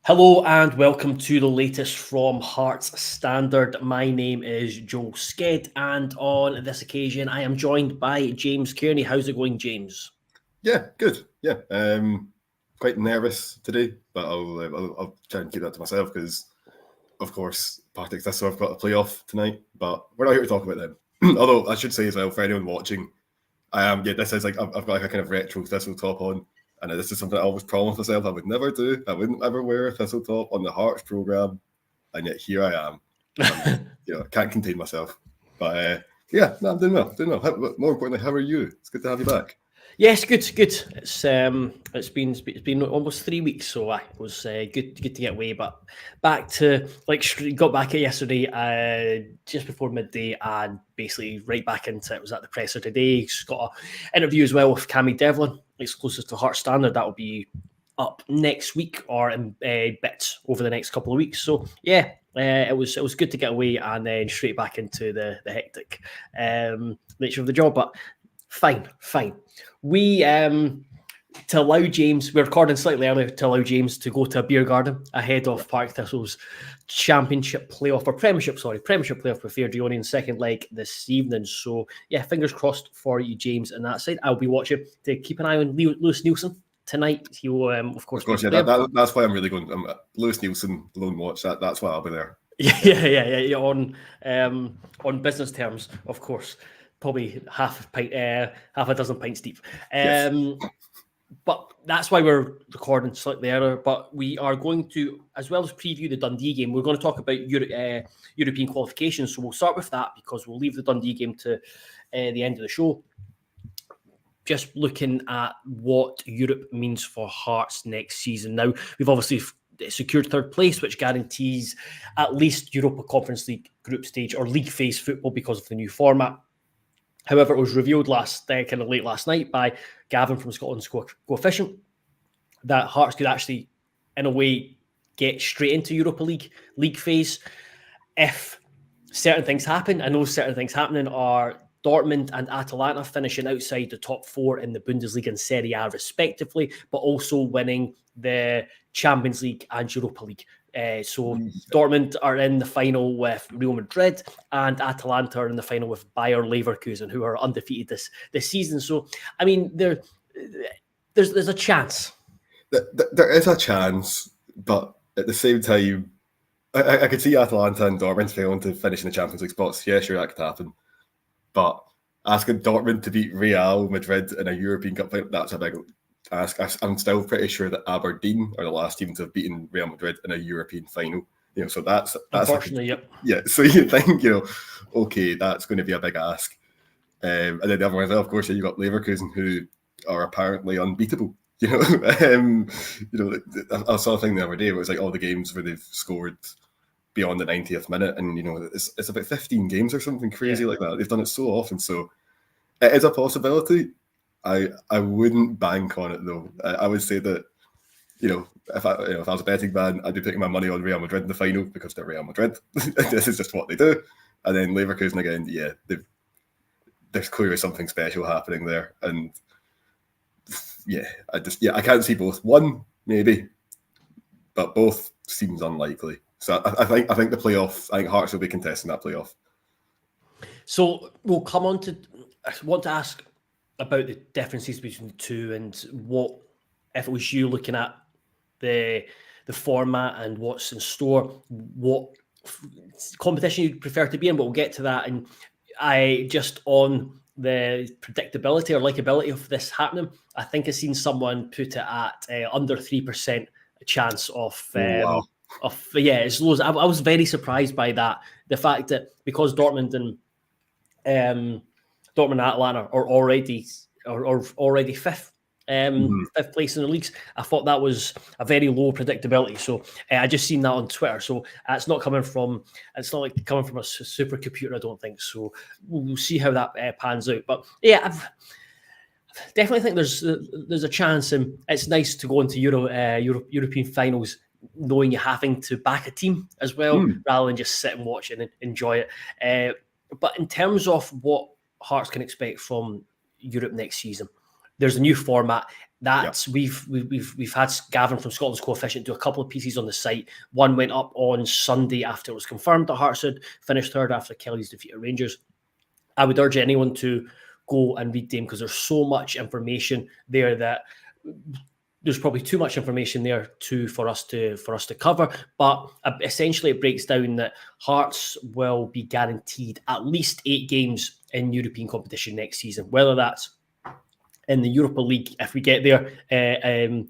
Hello and welcome to the latest from Hearts Standard. My name is Joe Sked, and on this occasion I am joined by James Kearney. How's it going, James? Yeah, good. Yeah, quite nervous today, but I'll try and keep that to myself because, of course, Partick Thistle have got a playoff tonight, but we're not here to talk about them. Although I should say as well, for anyone watching, I am. Yeah, this is like I've got like a kind of retro Thistle top on, and this is something I always promised myself I would never do. I wouldn't ever wear a Thistle top on the Hearts program, and yet here I am. I can't contain myself. But yeah, no, I'm doing well. More importantly, how are you? It's good to have you back. Yes, good. It's been almost 3 weeks, so it was good to get away. But back to got back yesterday just before midday, and basically right back into it. Was at the presser today. He's got an interview as well with Cammy Devlin, exclusive to Heart Standard. That will be up next week or in bits over the next couple of weeks. So yeah. It was good to get away and then straight back into the hectic nature of the job, but fine. We to allow James, we're recording slightly earlier to allow James to go to a beer garden ahead of Partick Thistle's Premiership playoff with Airdrieonian second leg this evening. So yeah, fingers crossed for you, James, on that side. I'll be watching to keep an eye on Lewis Nielsen. Tonight, he will, of course, yeah. That's why I'm really going. Lewis Nielsen, lone watch. That's why I'll be there. Yeah. On business terms, of course, probably half a dozen pints deep. Yes. But that's why we're recording slightly earlier. But we are going to, as well as preview the Dundee game, we're going to talk about European qualification. So we'll start with that because we'll leave the Dundee game to the end of the show. Just looking at what Europe means for Hearts next season. Now, we've obviously secured third place, which guarantees at least Europa Conference League group stage or league phase football because of the new format. However, it was revealed late last night by Gavin from Scotland's Coefficient that Hearts could actually, in a way, get straight into Europa League phase if certain things happen. And those certain things happening are Dortmund and Atalanta finishing outside the top four in the Bundesliga and Serie A respectively, but also winning the Champions League and Europa League. So Dortmund are in the final with Real Madrid, and Atalanta are in the final with Bayer Leverkusen, who are undefeated this season. So, I mean, there's a chance. There is a chance, but at the same time, I could see Atalanta and Dortmund failing to finish in the Champions League spots. Yeah, sure, that could happen. But asking Dortmund to beat Real Madrid in a European Cup final, that's a big ask. I'm still pretty sure that Aberdeen are the last team to have beaten Real Madrid in a European final. So that's unfortunately, yep. Yeah, so you think, okay, that's going to be a big ask. And then the other one, of course, you got Leverkusen, who are apparently unbeatable. I saw a thing the other day. It was like all the games where they've scored beyond the 90th minute, and it's about 15 games or something crazy like that. They've done it so often, so it is a possibility. I wouldn't bank on it though. I would say that if I was a betting man, I'd be putting my money on Real Madrid in the final because they're Real Madrid. This is just what they do. And then Leverkusen again, yeah, there's clearly something special happening there, and yeah, I can't see both. One maybe, but both seems unlikely. So I think the playoff. I think Hearts will be contesting that playoff. So we'll come on to. I want to ask about the differences between the two and what, if it was you looking at the format and what's in store, what competition you'd prefer to be in. But we'll get to that. And I just on the predictability or likability of this happening, I think I've seen someone put it at under 3% chance of. Wow. It's low. I was very surprised by that. The fact that because Dortmund and Atlanta are already fifth, fifth place in the leagues, I thought that was a very low predictability. So I just seen that on Twitter. So it's not coming from a supercomputer, I don't think. So we'll see how that pans out. But yeah, I've definitely think there's a chance, and it's nice to go into European finals knowing you're having to back a team as well, rather than just sit and watch and enjoy it. But in terms of what Hearts can expect from Europe next season, there's a new format. That's we've had Gavin from Scotland's Coefficient do a couple of pieces on the site. One went up on Sunday after it was confirmed that Hearts had finished third after Kelly's defeat at Rangers. I would urge anyone to go and read them because there's so much information there that there's probably too much information there for us to cover. But essentially, it breaks down that Hearts will be guaranteed at least 8 games in European competition next season, whether that's in the Europa League, if we get there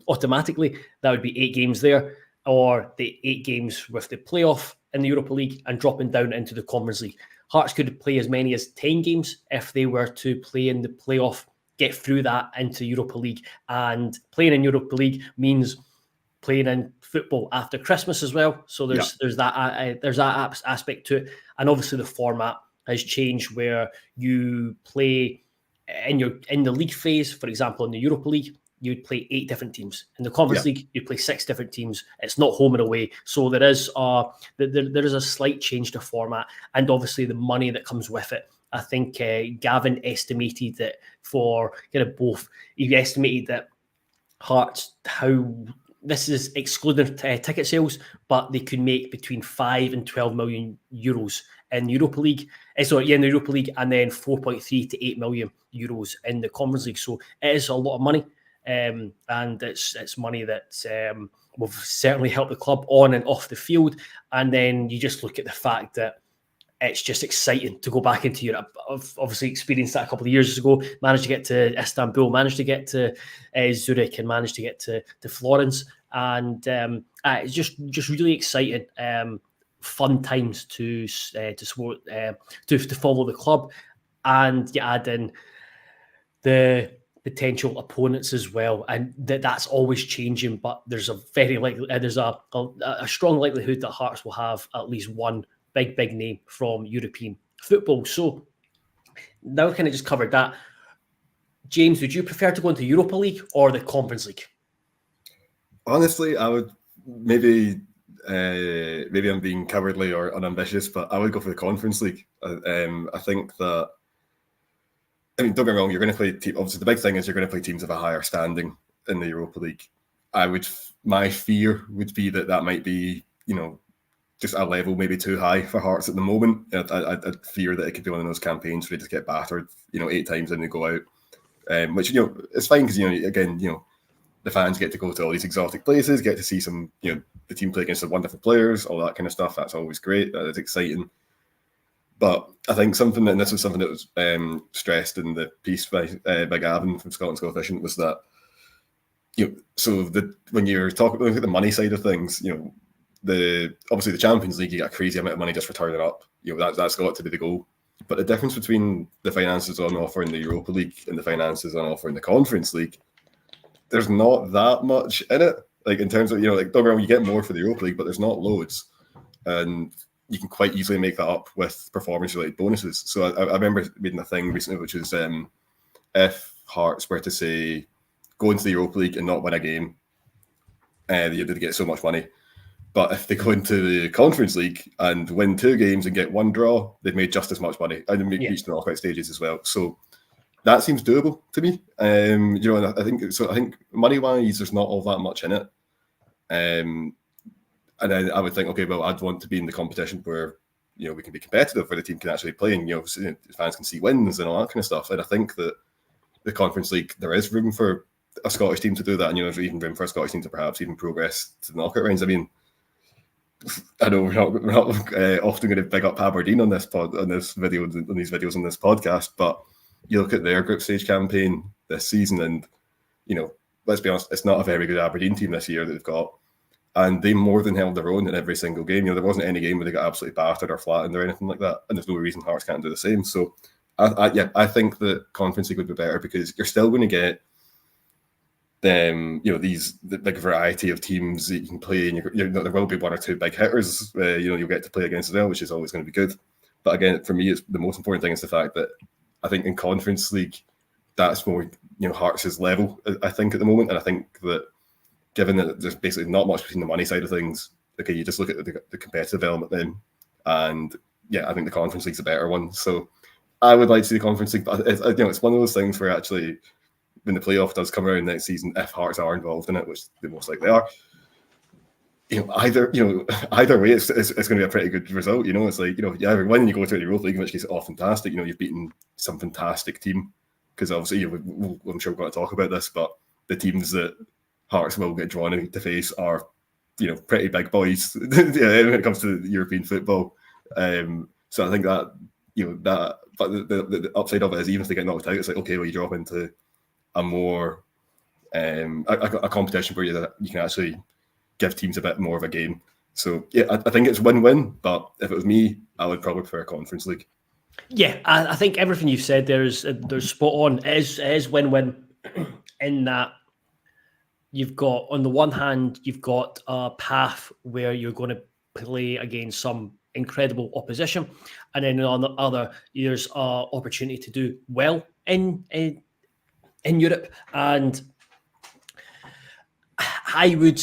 automatically, that would be 8 games there, or the 8 games with the playoff in the Europa League and dropping down into the Conference League. Hearts could play as many as 10 games if they were to play in the playoff, get through that into Europa League. And playing in Europa League means playing in football after Christmas as well. So there's that aspect to it. And obviously the format has changed where you play in the league phase. For example, in the Europa League, you'd play 8 different teams. In the Conference League, you'd play 6 different teams. It's not home and away. So there is a slight change to format, and obviously the money that comes with it. I think Gavin estimated that for kind of both, he estimated that Hearts, how this is excluding ticket sales, but they could make between 5 and 12 million euros in the Europa League. In the Europa League, and then 4.3 to 8 million euros in the Conference League. So it is a lot of money, and it's money that will certainly help the club on and off the field. And then you just look at the fact that it's just exciting to go back into Europe. I've obviously experienced that a couple of years ago, managed to get to Istanbul, managed to get to Zurich, and managed to get to Florence. And it's just really exciting. Fun times to support, to follow the club, and you add in the potential opponents as well, and that's always changing. But there's a strong likelihood that Hearts will have at least one big name from European football. So now we kind of just covered that. James, would you prefer to go into Europa League or the Conference League? Honestly, I would maybe I'm being cowardly or unambitious, but I would go for the Conference League. I think that, I mean, don't get me wrong, you're going to play obviously the big thing is you're going to play teams of a higher standing in the Europa League. My fear would be that might be, just a level maybe too high for Hearts at the moment. I'd fear that it could be one of those campaigns where they just get battered, 8 times and they go out, which, it's fine because, again, the fans get to go to all these exotic places, get to see some, the team play against some wonderful players, all that kind of stuff. That's always great. That's exciting. But I think something that was stressed in the piece by Gavin from Scotland's Coefficient was that, when you're talking about the money side of things, obviously the Champions League, you get a crazy amount of money just for turning up. That's got to be the goal. But the difference between the finances on offer in the Europa League and the finances on offer in the Conference League, there's not that much in it. Like in terms of, don't get me wrong, you get more for the Europa League, but there's not loads. And you can quite easily make that up with performance-related bonuses. So I remember reading a thing recently, which is if Hearts were to say, go into the Europa League and not win a game, they get so much money. But if they go into the Conference League and win 2 games and get 1 draw, they've made just as much money. And they reach the knockout stages as well. So that seems doable to me. And I think money-wise, there's not all that much in it. And then I would think, okay, well, I'd want to be in the competition where, we can be competitive, where the team can actually play and, fans can see wins and all that kind of stuff. And I think that the Conference League, there is room for a Scottish team to do that. And, there's even room for a Scottish team to perhaps even progress to the knockout rounds. I mean, I know we're not often going to big up Aberdeen on these videos on this podcast, but you look at their group stage campaign this season, and let's be honest, it's not a very good Aberdeen team this year that they've got, and they more than held their own in every single game. There wasn't any game where they got absolutely battered or flattened or anything like that, and there's no reason Hearts can't do the same. So, I think the Conference League would be better because you're still going to get the big variety of teams that you can play, and there will be 1 or 2 big hitters you'll get to play against as well, which is always going to be good. But again, for me, it's the most important thing is the fact that I think in Conference League, that's more Hearts' level, I think, at the moment. And I think that given that there's basically not much between the money side of things, okay, you just look at the competitive element then, and I think the Conference League's a better one. So I would like to see the Conference League, but it's one of those things where actually when the playoff does come around next season, if Hearts are involved in it, which they most likely are, either way, it's going to be a pretty good result. It's like, you either win and you go to the Europa League, in which case it's all fantastic. You've beaten some fantastic team, because obviously I'm sure we're going to talk about this, but the teams that Hearts will get drawn to face are pretty big boys when it comes to European football. So I think that but the upside of it is, even if they get knocked out, it's like, okay, well, you drop into a more a competition where you can actually give teams a bit more of a game. So yeah, I think it's win-win. But if it was me, I would probably prefer a Conference League. Yeah, I think everything you've said there's spot on. It is win-win in that you've got, on the one hand, you've got a path where you're going to play against some incredible opposition, and then on the other, there's an opportunity to do well in Europe. And I would,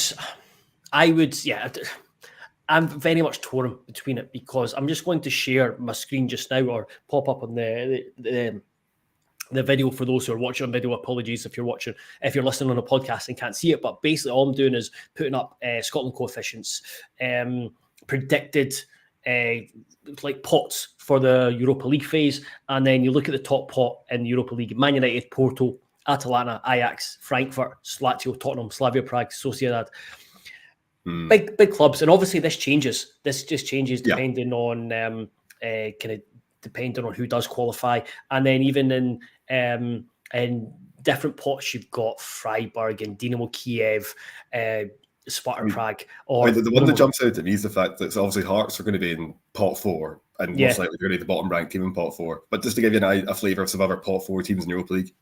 yeah, I'm very much torn between it, because I'm just going to share my screen just now, or pop up on the video for those who are watching on video. Apologies if you're listening on a podcast and can't see it, but basically all I'm doing is putting up Scotland coefficients, predicted like pots for the Europa League phase, and then you look at the top pot in the Europa League: Man United, Porto, Atalanta, Ajax, Frankfurt, Lazio, Tottenham, Slavia Prague, Sociedad. Big clubs. And obviously this changes. This just changes depending on depending on who does qualify. And then even in different pots, you've got Freiburg and Dynamo Kiev, Sparta Prague. Or the one that jumps out at me is the fact that obviously Hearts are going to be in pot 4, and most likely they're going to be the bottom ranked team in pot 4. But just to give you a flavour of some other pot 4 teams in the Europa League,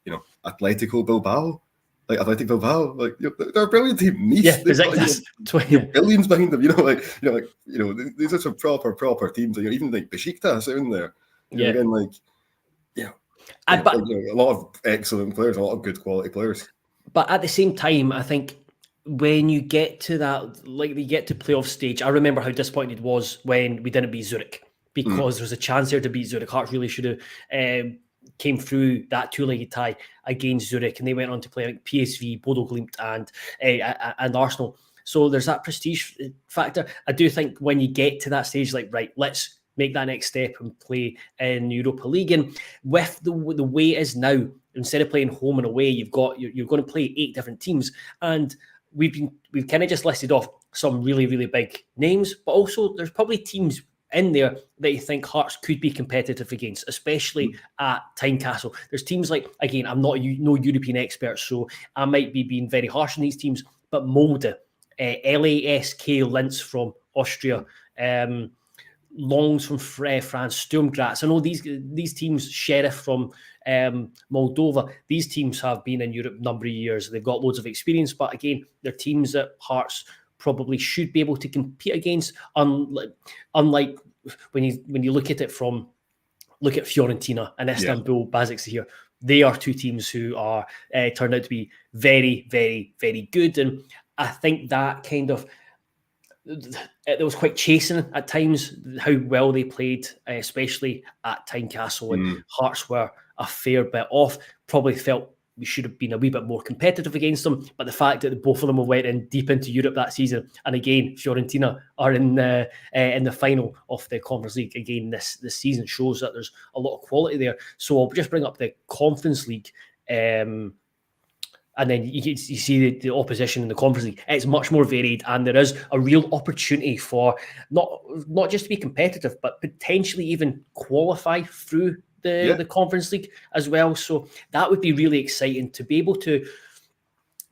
Atletico Bilbao. Athletic Bilbao, they're a brilliant team. Nice, got, billions behind them. These are some proper teams. Even like Besiktas are in there. A lot of excellent players, a lot of good quality players. But at the same time, I think when you get to that, they get to playoff stage, I remember how disappointed it was when we didn't beat Zurich, because there was a chance there to beat Zurich. Hearts really should have came through that two-legged tie against Zurich, and they went on to play like PSV, Bodo Glimt, and Arsenal. So there's that prestige factor. I do think when you get to that stage, right, let's make that next step and play in Europa League. And with the way it is now, instead of playing home and away, you're going to play 8 different teams, and we've kind of just listed off some really, really big names, but also there's probably teams in there that you think Hearts could be competitive against, especially at Tynecastle. There's teams like, again, I'm not no European expert, so I might be being very harsh on these teams, but Molde, LASK Linz from Austria, Longs from France, Sturm Graz. I know these teams, Sheriff from Moldova, these teams have been in Europe a number of years. They've got loads of experience, but again, they're teams that Hearts probably should be able to compete against. Unlike when you look at Fiorentina and Istanbul Basaksehir, they are 2 teams who are turned out to be very, very, very good. And I think that kind of, it was quite chasing at times how well they played, especially at Tynecastle, and Hearts were a fair bit off. Probably felt we should have been a wee bit more competitive against them, but the fact that both of them went in deep into Europe that season, and again Fiorentina are in the final of the Conference League again this season, shows that there's a lot of quality there. So I'll just bring up the Conference League, and then you see the opposition in the Conference League. It's much more varied, and there is a real opportunity for not just to be competitive, but potentially even qualify through the Conference League as well. So that would be really exciting, to be able to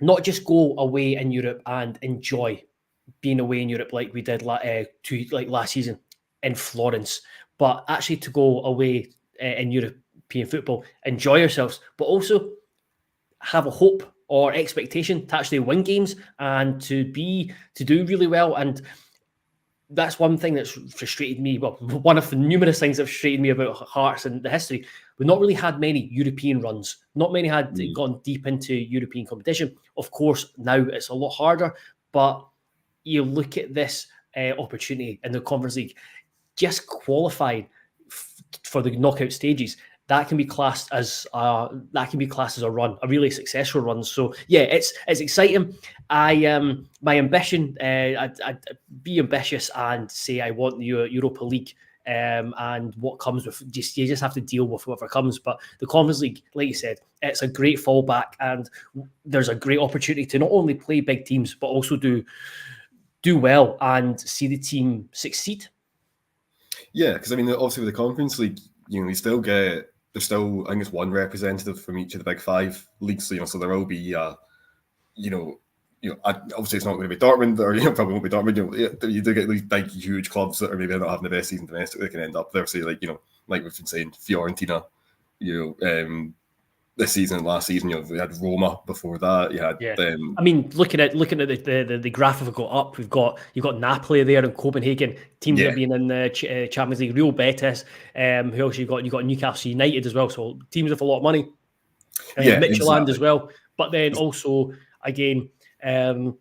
not just go away in Europe and enjoy being away in Europe like we did last season in Florence, but actually to go away in European football, enjoy yourselves, but also have a hope or expectation to actually win games and to do really well. And that's one thing that's frustrated me. Well, one of the numerous things that frustrated me about Hearts and the history. We've not really had many European runs. Not many had gone deep into European competition. Of course, now it's a lot harder, but you look at this opportunity in the Conference League, just qualifying for the knockout stages that can be classed as a run, a really successful run. So yeah, it's exciting. My ambition, I'd be ambitious and say I want the Europa League. And what comes with you just have to deal with whatever comes. But the Conference League, like you said, it's a great fallback, and there's a great opportunity to not only play big teams but also do well and see the team succeed. Yeah, because I mean, obviously with the Conference League, you still get there's still I think it's one representative from each of the big 5 leagues. So so there will be obviously it's not going to be Dortmund, or probably won't be Dortmund. You do get these big, huge clubs that are maybe not having the best season domestically. They can end up there. So like like we've been saying, Fiorentina, this season and last season, we had Roma before that. You had I mean, looking at the graph we've got up, you've got Napoli there in Copenhagen, teams that have been in the Champions League, Real Betis. Who else you got? You got Newcastle United as well. So teams with a lot of money. Midtjylland as well. But then also again, I'm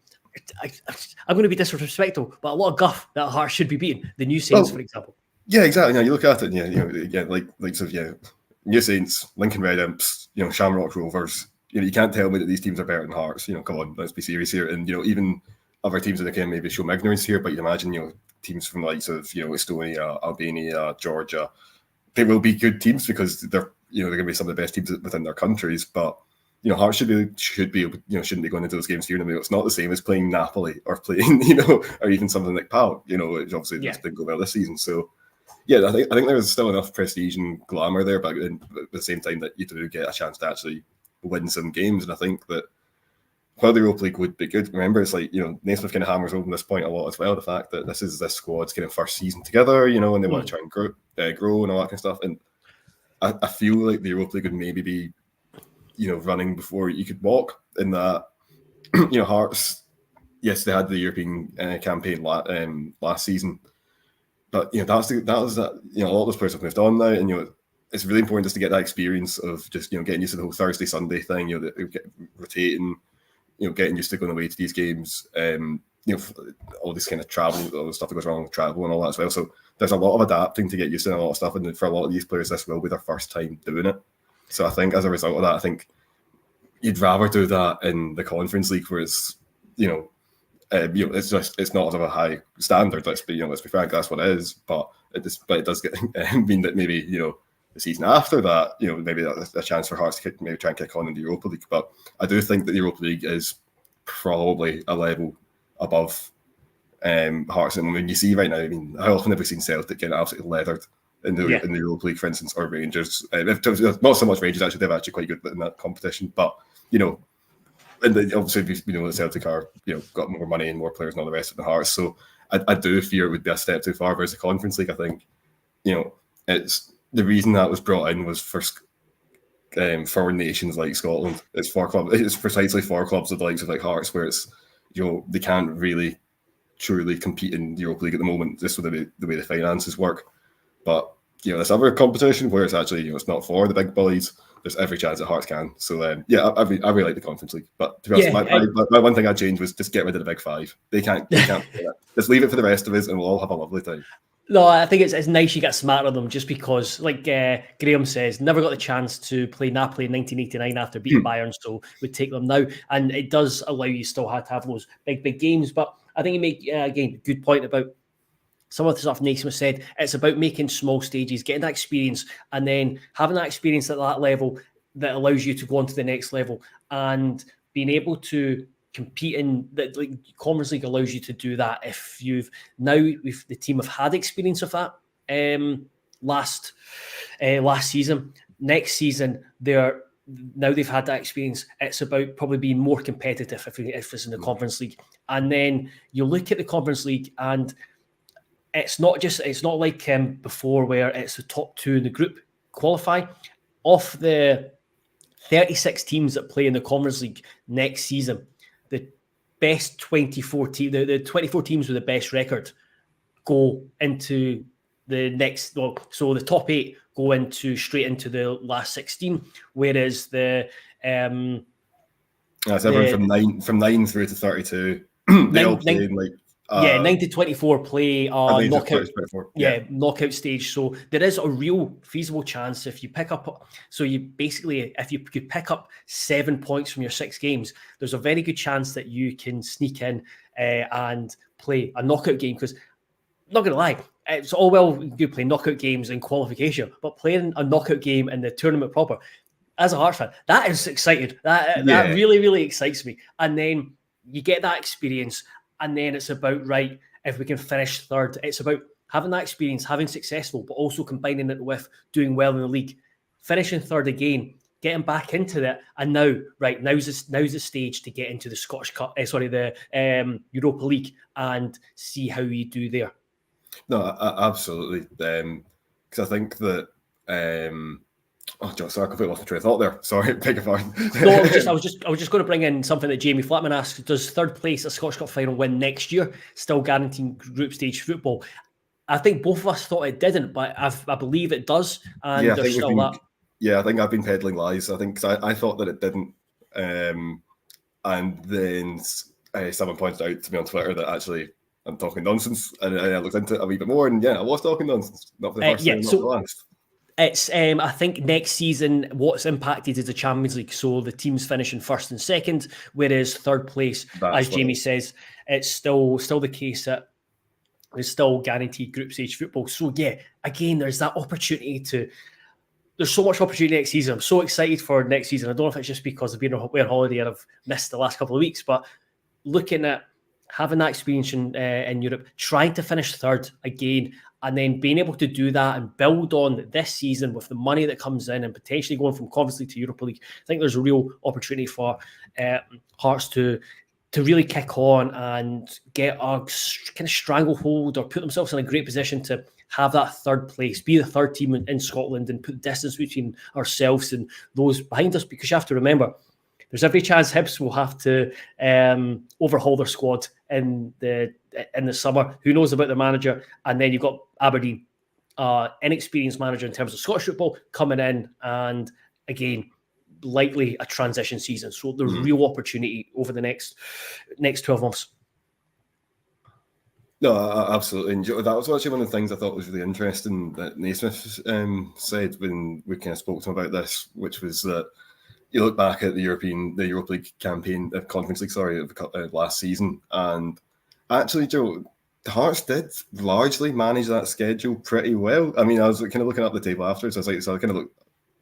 going to be disrespectful, but a lot of guff that Hearts should be beating. The New Saints, for example. Yeah, exactly. Now you look at it, like sort of New Saints, Lincoln Red Imps, Shamrock Rovers. You can't tell me that these teams are better than Hearts. Come on, let's be serious here. And even other teams that can maybe show ignorance here, but you'd imagine teams from the likes of Estonia, Albania, Georgia, they will be good teams because they're going to be some of the best teams within their countries. But Hearts shouldn't be going into those games here. It's not the same as playing Napoli or playing or even something like PAOK. Which obviously just didn't go well this season. So. Yeah, I think there's still enough prestige and glamour there, but at the same time that you do get a chance to actually win some games. And I think that while the Europa League would be good, remember it's like Naismith kind of hammers home this point a lot as well. The fact that this squad's kind of first season together, and they want to try and grow and all that kind of stuff. And I feel like the Europa League would maybe be running before you could walk. In that Hearts, yes, they had the European campaign last season. But that was a lot of those players have moved on now, and it's really important just to get that experience of just getting used to the whole Thursday Sunday thing, rotating, getting used to going away to these games, all this kind of travel, all the stuff that goes wrong with travel and all that as well. So there's a lot of adapting to get used to and a lot of stuff, and for a lot of these players, this will be their first time doing it. So I think as a result of that, I think you'd rather do that in the Conference League where it's it's not of a high standard. Let's be frank, that's what it is. But it does get mean that maybe the season after that, maybe that's a chance for Hearts to maybe try and kick on in the Europa League. But I do think that the Europa League is probably a level above Hearts. And when you see right now, I mean, how often have we seen Celtic getting absolutely leathered in the Europa League, for instance, or Rangers? Not so much Rangers, actually, they're actually quite good in that competition. But and obviously, the Celtic are got more money and more players and all the rest of the Hearts. So I do fear it would be a step too far. Whereas the Conference League, I think, it's the reason that was brought in was for nations like Scotland. It's for clubs. It's precisely for clubs of the likes of like Hearts, where it's they can't really truly compete in the Europa League at the moment, just with the way the finances work. But this other competition where it's actually it's not for the big boys. There's every chance that Hearts can. So I really like the Conference League. But to be honest, my one thing I'd change was just get rid of the big 5. They can't play that. Just leave it for the rest of us, and we'll all have a lovely time. No, I think it's nice you get smart on them, just because, like Graham says, never got the chance to play Napoli in 1989 after beating Bayern, so we'd take them now. And it does allow you still to have those big games. But I think you make, again, a good point about some of the stuff Naismith said. It's about making small stages, getting that experience, and then having that experience at that level that allows you to go on to the next level, and being able to compete in that. Like Conference League allows you to do that if the team have had experience of that last season. Next season they've had that experience. It's about probably being more competitive if it's in the Conference League. And then you look at the Conference League, and it's not like before where it's the top 2 in the group qualify. Off the 36 teams that play in the Conference League next season, the best 24 teams, the 24 teams with the best record go into the next. Well, so the top 8 go straight into the last 16, whereas that's everyone from 9 through to 32. They all play in like Yeah, 9 to 24 play, knockout. 24, Knockout stage. So there is a real feasible chance if you pick up. So you basically, if you could pick up 7 points from your 6 games, there's a very good chance that you can sneak in and play a knockout game. Because not going to lie, it's all well you play knockout games in qualification, but playing a knockout game in the tournament proper, as a Hearts fan, that is exciting. That really, really excites me. And then you get that experience. And then it's about, right, if we can finish third, it's about having that experience, having successful, but also combining it with doing well in the league, finishing third again, getting back into it. And now, right, now's the stage to get into the Scottish Cup, the Europa League, and see how you do there. No, absolutely. Because I think that sorry, I completely lost the train of thought there. Sorry, beg your pardon. No, I was just going to bring in something that Jamie Flatman asked. Does third place a Scottish Cup final win next year still guaranteeing group stage football? I think both of us thought it didn't, but I believe it does. And yeah, there's still that. Yeah, I think I've been peddling lies. I think because I thought that it didn't, and then someone pointed out to me on Twitter that actually I'm talking nonsense, and I looked into it a wee bit more, and yeah, I was talking nonsense. Not for the first time, not for the last. It's I think next season what's impacted is the Champions League, so the teams finishing first and second, whereas third place, as Jamie says, it's still the case that there's still guaranteed group stage football. So yeah, again, there's that opportunity there's so much opportunity next season. I'm so excited for next season. I don't know if it's just because I've been away on holiday and I've missed the last couple of weeks, but looking at having that experience in Europe, trying to finish third again, and then being able to do that and build on this season with the money that comes in and potentially going from Conference League to Europa League, I think there's a real opportunity for Hearts to really kick on and get a kind of stranglehold or put themselves in a great position to have that third place, be the third team in Scotland and put distance between ourselves and those behind us. Because you have to remember, there's every chance Hibs will have to overhaul their squad in the summer. Who knows about their manager? And then you've got Aberdeen, inexperienced manager in terms of Scottish football, coming in, and again, likely a transition season. So there's real opportunity over the next 12 months. No, absolutely. And that was actually one of the things I thought was really interesting that Naismith said when we kind of spoke to him about this, which was that you look back at the Europa League campaign, Conference League, of last season, and actually, Joe, the Hearts did largely manage that schedule pretty well. I mean, I was kind of looking up the table afterwards. I was kind of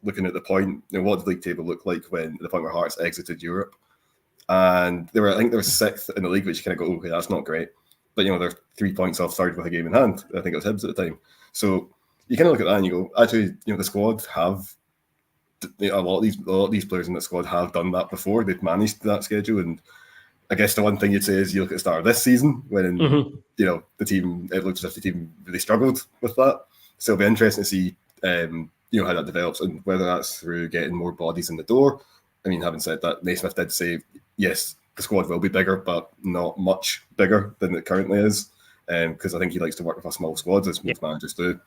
looking at the point, what did the league table look like when the point where Hearts exited Europe, and I think they were sixth in the league, which you kind of go, okay, that's not great, but they're 3 points off third with a game in hand. I think it was Hibs at the time. So you kind of look at that and you go, actually, the squad have. A lot of these players in the squad have done that before. They've managed that schedule, and I guess the one thing you'd say is you look at the start of this season when the team, it looks as if the team really struggled with that. So it'll be interesting to see how that develops and whether that's through getting more bodies in the door. I mean, having said that, Naismith did say yes, the squad will be bigger, but not much bigger than it currently is, because I think he likes to work with a small squad, as most managers do.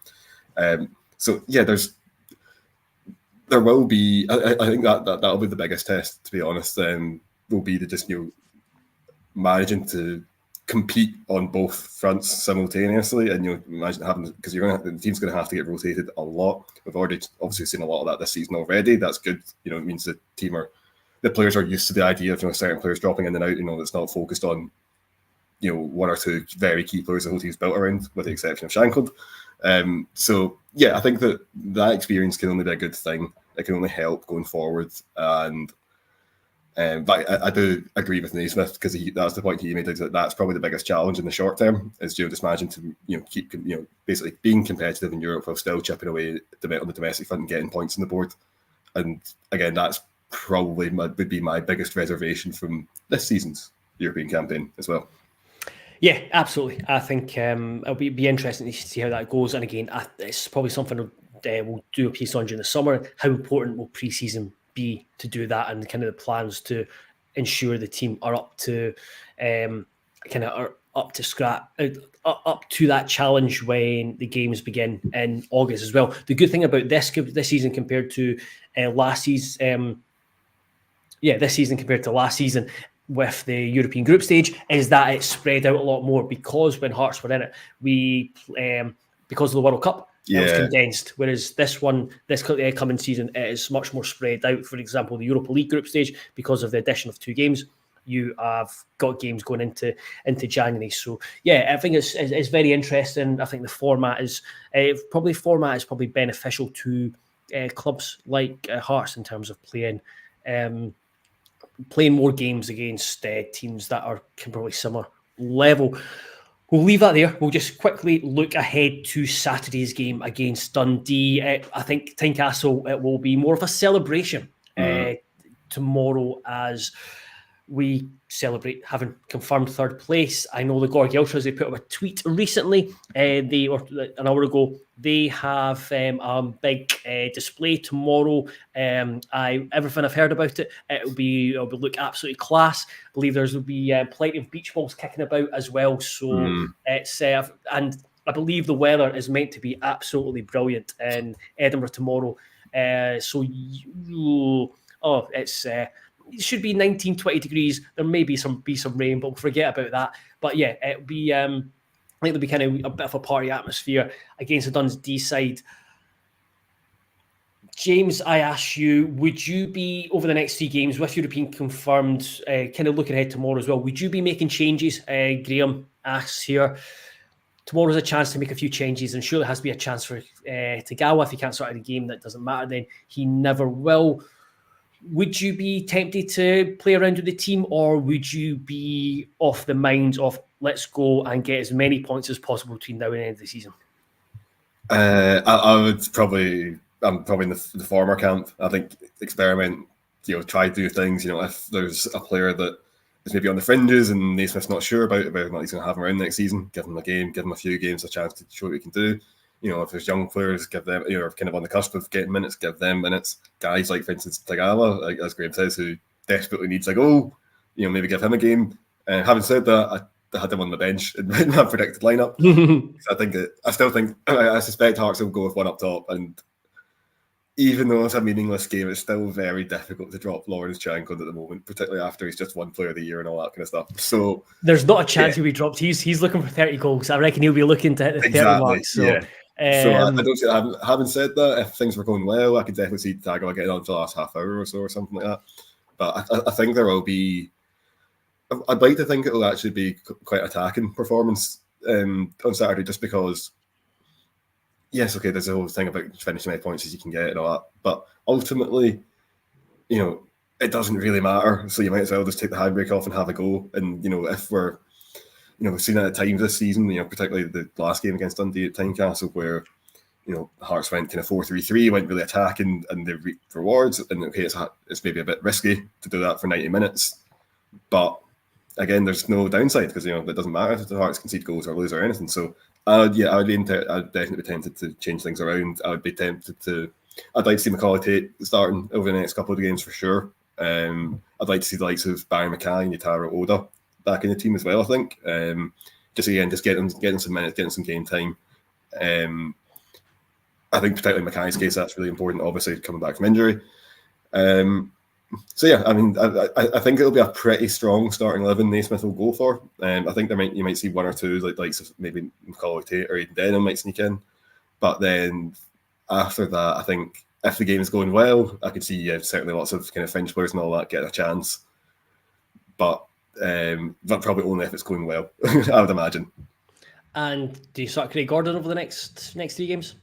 So yeah, there will be. I think that'll be the biggest test, to be honest. Will be the just managing to compete on both fronts simultaneously, and imagine having, because the team's going to have to get rotated a lot. We've already obviously seen a lot of that this season already. That's good. It means the players are used to the idea of certain players dropping in and out. It's not focused on one or two very key players the whole team's built around, with the exception of Shankland. So yeah, I think that experience can only be a good thing. It can only help going forward, and but I do agree with Naismith, because that's the point he made. That's probably the biggest challenge in the short term, is just managing to keep basically being competitive in Europe while still chipping away on the domestic front and getting points on the board. And again, that's probably would be my biggest reservation from this season's European campaign as well. Yeah, absolutely. I think it'll be interesting to see how that goes. And again, it's probably something we'll do a piece on during the summer. How important will pre-season be to do that, and kind of the plans to ensure the team are up to scrap, up to that challenge when the games begin in August as well. The good thing about this season compared to last season, this season compared to last season, with the European group stage is that it's spread out a lot more, because when Hearts were in it, we because of the World Cup, it was condensed. Whereas this coming season, it is much more spread out. For example, the Europa League group stage, because of the addition of 2 games, you have got games going into January. So yeah, I think it's very interesting. I think the format is probably beneficial to clubs like Hearts in terms of playing more games against teams that are probably similar level. We'll leave that there. We'll just quickly look ahead to Saturday's game against Dundee. I think Tynecastle, it will be more of a celebration tomorrow as we celebrate having confirmed 3rd place. I know the Gorgie Ultras, they put up a tweet recently, an hour ago. They have a big display tomorrow. Everything I've heard about it, it'll look absolutely class. I believe will be plenty of beach balls kicking about as well. So it's and I believe the weather is meant to be absolutely brilliant in Edinburgh tomorrow. It should be 19, 20 degrees. There may be some rain, but we'll forget about that. But yeah, it'll be I think there'll be kind of a bit of a party atmosphere against the Dundee side. James, I ask you, would you be, over the next 3 games with European confirmed, kind of looking ahead tomorrow as well, would you be making changes? Graham asks here. Tomorrow's a chance to make a few changes, and surely has to be a chance for Tagawa. If he can't start out the game, that doesn't matter, then he never will. Would you be tempted to play around with the team, or would you be off the mind of let's go and get as many points as possible between now and the end of the season? I'm probably in the former camp. I think experiment, try to do things. If there's a player that is maybe on the fringes and Naismith's not sure about whether or not he's going to have him around next season, give him a game, give him a few games, a chance to show what he can do. If there's young players, give them, kind of on the cusp of getting minutes, give them minutes. Guys like, for instance, Tagawa, as Graham says, who desperately needs a goal, maybe give him a game. Having said that, I had him on the bench in my predicted lineup. I suspect Hearts will go with one up top, and even though it's a meaningless game, it's still very difficult to drop Lawrence Chankland at the moment, particularly after he's just won Player of the Year and all that kind of stuff. So there's not a chance he'll be dropped. He's looking for 30 goals. I reckon he'll be looking to hit the 30 mark. So. Yeah. So I don't see. Having said that, if things were going well, I could definitely see Tagawa getting on for the last half hour or so, or something like that. But I think there will be. I'd like to think it will actually be quite attacking performance on Saturday, just because. Yes, okay. There's a whole thing about finishing as many points as you can get and all that, but ultimately, it doesn't really matter. So you might as well just take the handbrake off and have a go. And if we're we've seen it at times this season, particularly the last game against Dundee at Tynecastle, where, Hearts went kind of 4-3-3, went really attacking, and they reaped rewards. And okay, it's maybe a bit risky to do that for 90 minutes. But again, there's no downside, because, it doesn't matter if the Hearts concede goals or lose or anything. So, I'd definitely be tempted to change things around. I'd like to see Macaulay Tate starting over the next couple of games for sure. I'd like to see the likes of Barry Mackay and Yutaro Oda back in the team as well, I think. Just getting some minutes, getting some game time. I think particularly in Mackay's case, that's really important, obviously, coming back from injury. So yeah, I mean, I think it'll be a pretty strong starting 11 Naismith will go for. I think you might see one or two, like maybe Macaulay Tate or Aidan Denham might sneak in. But then after that, I think if the game is going well, I could see certainly lots of kind of French players and all that getting a chance. But probably only if it's going well, I would imagine. And do you start Craig Gordon over the next 3 games?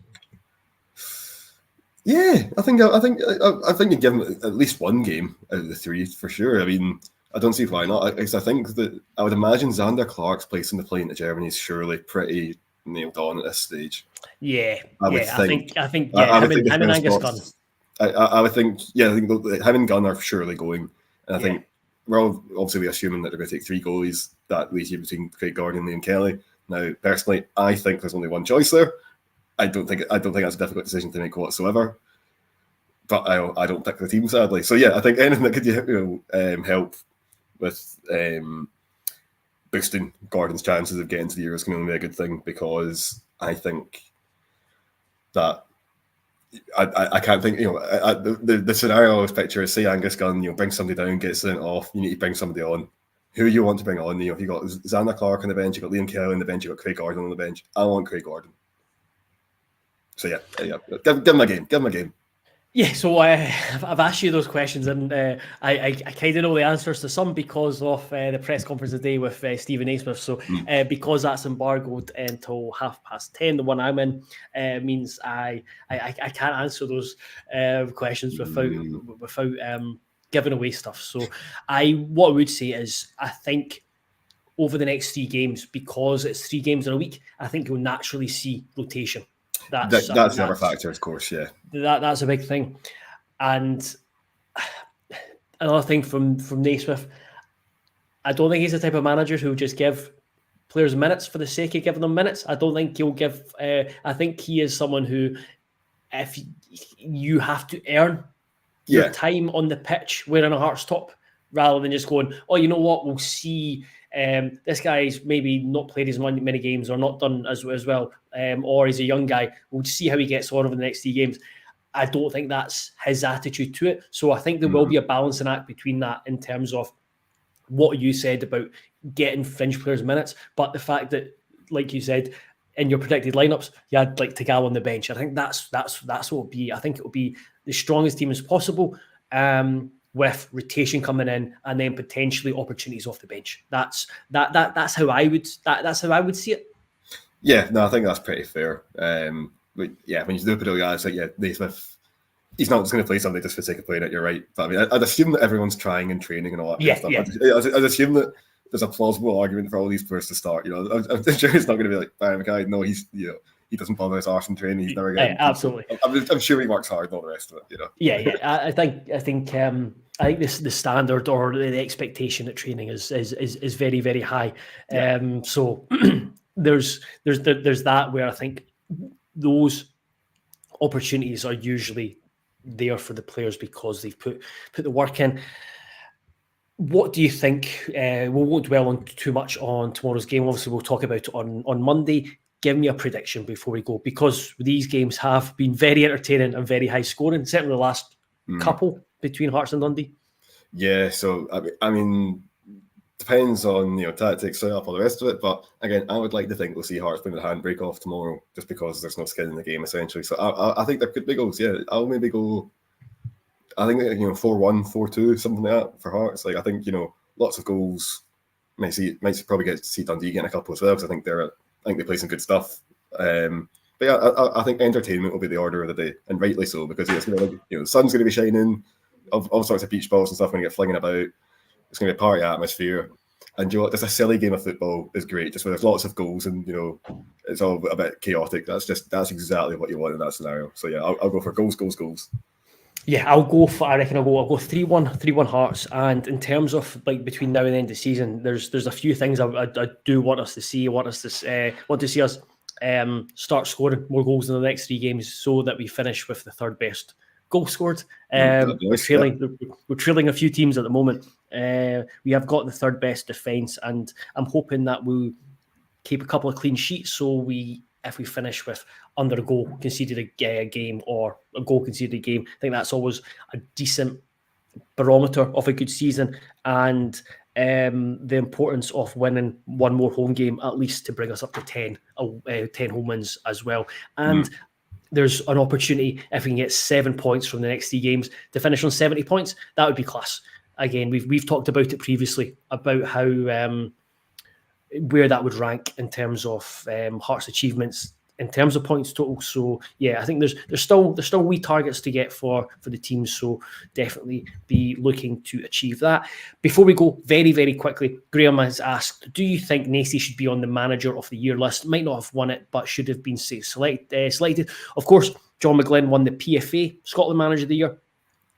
Yeah, I think you give him at least one game out of the 3 for sure. I mean, I don't see why not. I think that I would imagine Xander Clark's place in the plane to Germany is surely pretty nailed on at this stage. Yeah, I think him and Angus Gunn. I would think, I think him and Gunn are surely going, and I think we're all obviously assuming that they're going to take 3 goalies. That leaves you between Craig Gordon and Liam Kelly. Now, personally, I think there's only one choice there. I don't think that's a difficult decision to make whatsoever. But I don't pick the team, sadly. So yeah, I think anything that could help with boosting Gordon's chances of getting to the Euros can only be a good thing, because I think that I can't think. The scenario I always picture is, say Angus Gunn, brings somebody down, gets sent off. You need to bring somebody on. Who you want to bring on? If you got Xander Clark on the bench, you got Liam Kelly on the bench, you got Craig Gordon on the bench. I want Craig Gordon. So yeah, give him a game. Give him a game. Yeah, so I've asked you those questions, and I kind of know the answers to some because of the press conference today with Stephen Naismith. So because that's embargoed until 10:30, the one I'm in, means I can't answer those questions without giving away stuff. So what I would say is, I think over the next 3 games, because it's 3 games in a week, I think you'll naturally see rotation. That's the other factor, of course. Yeah, that's a big thing. And another thing from Naismith, I don't think he's the type of manager who will just give players minutes for the sake of giving them minutes. I don't think he'll give. I think he is someone who, if you have to earn your time on the pitch wearing a Hearts top, rather than just going, oh, you know what, we'll see. This guy's maybe not played as many games or not done as well, or he's a young guy. We'll see how he gets on over the next 3 games. I don't think that's his attitude to it. So I think there will be a balancing act between that in terms of what you said about getting fringe players minutes, but the fact that, like you said, in your predicted lineups, you had like Tagal on the bench. I think that's what it'll be. I think it will be the strongest team as possible. With rotation coming in and then potentially opportunities off the bench. That's how I would see it. Yeah, no, I think that's pretty fair. But yeah, when you do put it like that, it's like, Naismith, he's not just going to play somebody just for the sake of playing it. You're right, but I mean, I'd assume that everyone's trying and training and all that kind of stuff. I'd assume that there's a plausible argument for all these players to start. I'm sure it's not going to be like Barry Mackay. No, he's he doesn't bother his arse in training. He's never getting. Absolutely. I'm sure he works hard and all the rest of it. Yeah. I think the standard or the expectation at training is very, very high. So there's that where I think those opportunities are usually there for the players because they've put the work in. What do you think? We won't dwell on too much on tomorrow's game. Obviously, we'll talk about it on Monday. Give me a prediction before we go, because these games have been very entertaining and very high scoring, certainly the last couple between Hearts and Dundee. Yeah, so I mean, depends on tactics, set up, all the rest of it. But again, I would like to think we'll see Hearts playing the handbrake off tomorrow, just because there's no skin in the game essentially. So I think there could be goals. Yeah, I'll maybe go. I think 4-1, 4-2, something like that for Hearts. Like I think lots of goals. Might probably get to see Dundee getting a couple as well, because I think they play some good stuff. But yeah, I think entertainment will be the order of the day, and rightly so, because it's going to the sun's going to be shining, all sorts of beach balls and stuff going to get flinging about. It's going to be a party atmosphere, and just a silly game of football is great. Just where there's lots of goals and it's all a bit chaotic. That's exactly what you want in that scenario. So yeah, I'll go for goals. Yeah, I'll go 3-1 Hearts. And in terms of like between now and the end of the season, there's a few things I do want us to see. Want to see us start scoring more goals in the next 3 games, so that we finish with the 3rd best goal scored. We're trailing a few teams at the moment. We have got the 3rd best defence, and I'm hoping that we'll keep a couple of clean sheets. So if we finish with under a goal conceded a game or a goal conceded a game, I think that's always a decent barometer of a good season, and the importance of winning one more home game at least to bring us up to 10 home wins as well. And there's an opportunity, if we can get 7 points from the next 3 games to finish on 70 points, that would be class. Again, we've talked about it previously about how where that would rank in terms of Hearts achievements in terms of points total. So yeah, I think there's still wee targets to get for the team. So definitely be looking to achieve that. Before we go, very, very quickly, Graham has asked, do you think Nacy should be on the Manager of the Year list? Might not have won it, but should have been selected. Of course, John McGlynn won the PFA Scotland Manager of the Year.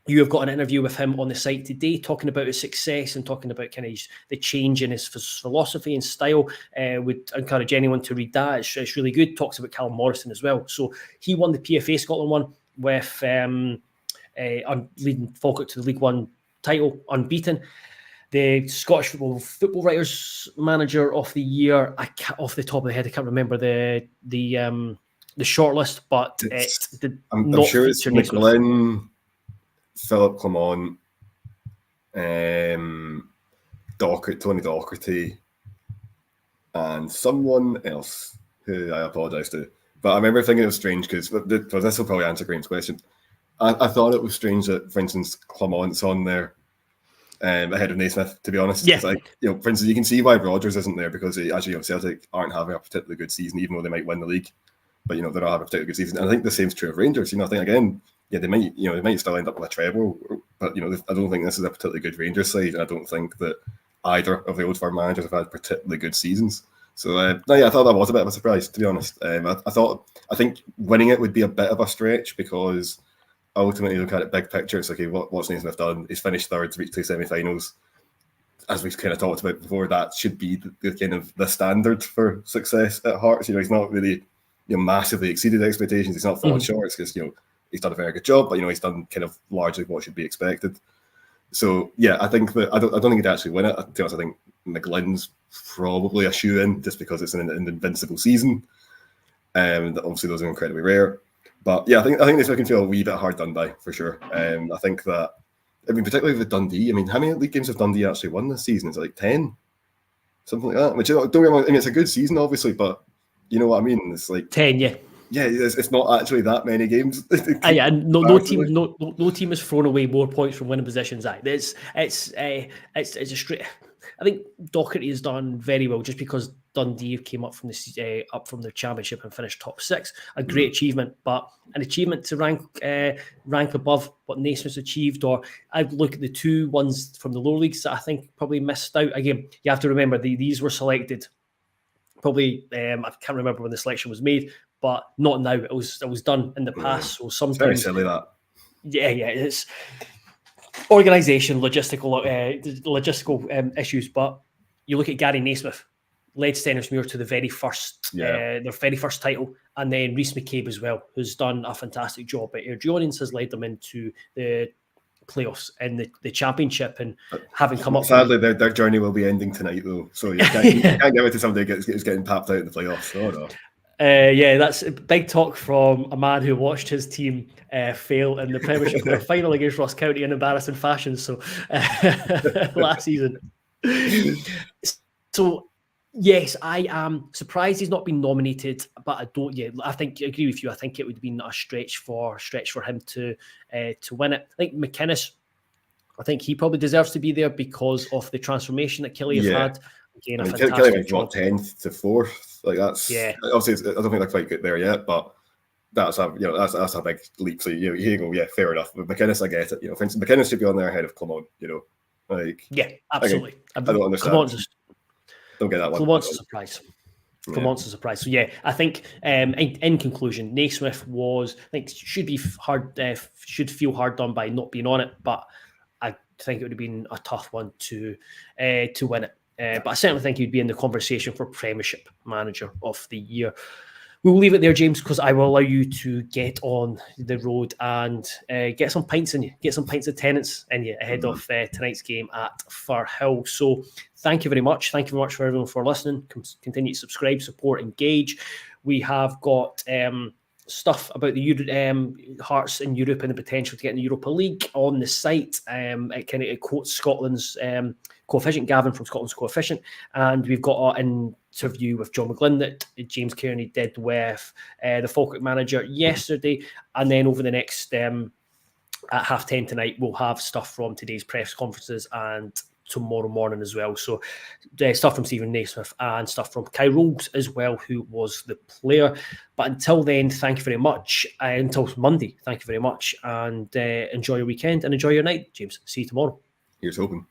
You have got an interview with him on the site today, talking about his success and talking about kind of the change in his philosophy and style. Would encourage anyone to read that. It's really good. Talks about Callum Morrison as well. So he won the PFA Scotland one with leading Falkirk to the League One title, unbeaten. The Scottish Football Writers Manager of the Year, off the top of the head, I can't remember the the shortlist, but it did I'm not sure it's feature Naismith. McGlynn, Philip Clement, Tony Docherty, and someone else who I apologise to. But I remember thinking it was strange because this will probably answer Graham's question. I thought it was strange that, for instance, Clement's on there ahead of Naismith, to be honest. Yeah. Like, for instance, you can see why Rodgers isn't there because Celtic aren't having a particularly good season, even though they might win the league. But they're not having a particularly good season. And I think the same is true of Rangers. I think again, they might still end up with a treble, but I don't think this is a particularly good Rangers side, and I don't think that either of the Old Firm managers have had particularly good seasons. So I thought that was a bit of a surprise, to be honest. I think winning it would be a bit of a stretch because ultimately look at it big picture. It's like, okay, what's Naismith done? He's finished third, reached 2 semi-finals. As we've kind of talked about before, that should be the kind of the standard for success at Hearts. He's not really massively exceeded expectations. He's not fallen short because he's done a very good job, but he's done kind of largely what should be expected. So yeah, I think that I don't think he'd actually win it. To be honest, I think McGlynn's probably a shoe-in just because it's an invincible season. Obviously those are incredibly rare. But yeah, I think this can feel a wee bit hard done by for sure. I think that, particularly with Dundee. How many league games have Dundee actually won this season? Is it like 10? Something like that. Which don't get me wrong, it's a good season, obviously, but you know what I mean? It's like 10, yeah. Yeah, it's not actually that many games. Yeah, no team has thrown away more points from winning positions. It's a straight. I think Docherty has done very well just because Dundee came up from the championship and finished top 6. A great achievement, but an achievement to rank above what Naismith's achieved. Or I look at the 2 ones from the lower leagues that I think probably missed out. Again, you have to remember these were selected. Probably I can't remember when the selection was made, but not now. It was done in the past. So sometimes it's very silly that. Yeah, it's organisation, logistical issues. But you look at Gary Naismith, led Stenhousemuir to the very first their very first title, and then Rhys McCabe as well, who's done a fantastic job. But Airdrieonians has led them into the playoffs and the championship, and having come up. Sadly, their journey will be ending tonight, though. So you can't give it to somebody who's getting tapped out in the playoffs. Oh no. That's a big talk from a man who watched his team fail in the Premiership final against Ross County in embarrassing fashion. So last season. So yes, I am surprised he's not been nominated, but I don't. Yeah, I agree with you. I think it would have been a stretch for him to win it. I think McInnes. I think he probably deserves to be there because of the transformation that Killie has had. Again, a fantastic job. 10th to 4th. Like that's obviously I don't think they're quite good there yet, but that's a big leap. So you go, yeah, fair enough. With McInnes, I get it. For instance, McInnes should be on there ahead of Clement. Absolutely. I don't understand. Don't get that one. Clement's a surprise. Clement's a surprise. So yeah, I think in conclusion, Naismith should feel hard done by not being on it, but I think it would have been a tough one to win it. But I certainly think he'd be in the conversation for Premiership Manager of the Year. We will leave it there, James, because I will allow you to get on the road and get some pints in you, get some pints of tenants in you ahead of tonight's game at Firhill. So thank you very much. Thank you very much for everyone for listening. Continue to subscribe, support, engage. We have got stuff about the Hearts in Europe and the potential to get in the Europa League on the site. It quotes Scotland's coefficient, Gavin from Scotland's coefficient, and we've got an interview with John McGlynn that James Kearney did with the Falkirk manager yesterday, and then over the next at 10:30 tonight we'll have stuff from today's press conferences and tomorrow morning as well. So stuff from Stephen Naismith and stuff from Kai Rhodes as well, who was the player. But until then, thank you very much. Until Monday, thank you very much, and enjoy your weekend and enjoy your night, James. See you tomorrow. Here's hoping.